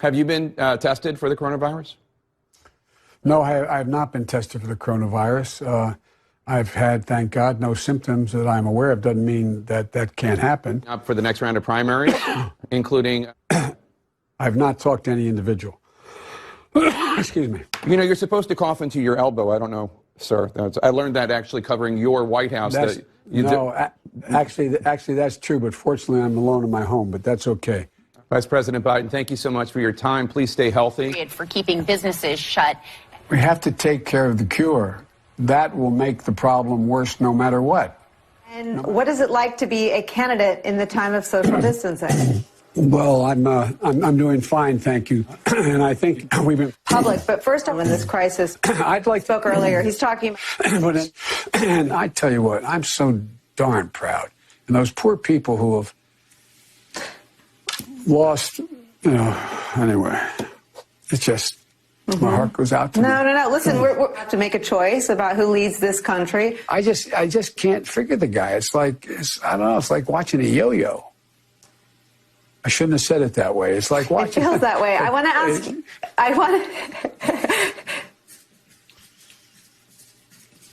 Have you been tested for the coronavirus? No, I have not been tested for the coronavirus. I've had, thank God, no symptoms that I'm aware of. Doesn't mean that that can't happen. Up for the next round of primaries, including... I've not talked to any individual. Excuse me. You know, you're supposed to cough into your elbow. I don't know, sir. I learned that actually covering your White House. Actually, that's true, but fortunately, I'm alone in my home, but that's okay. Vice President Biden, thank you so much for your time. Please stay healthy. For keeping businesses shut. We have to take care of the cure. That will make the problem worse no matter what. And what is it like to be a candidate in the time of social distancing? Well, I'm doing fine, thank you. And I think we've been public. But first, in this crisis, I'd like spoke earlier. He's talking. And I tell you what, I'm so darn proud. And those poor people who have lost, anyway, it's just, my heart goes out to them. No. Listen, we have to make a choice about who leads this country. I just can't figure the guy. It's like, I don't know, it's like watching a yo-yo. I shouldn't have said it that way. It's like watching. It feels that way. I want to ask you.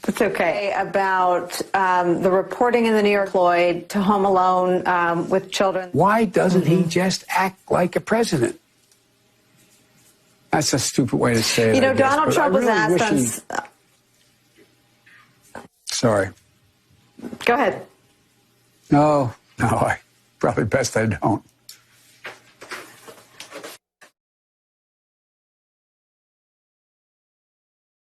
It's okay. About the reporting in the New York Floyd to Home Alone with children. Why doesn't he just act like a president? That's a stupid way to say it. You know, Donald Trump was asked on. Sorry. Go ahead. No, I probably best I don't.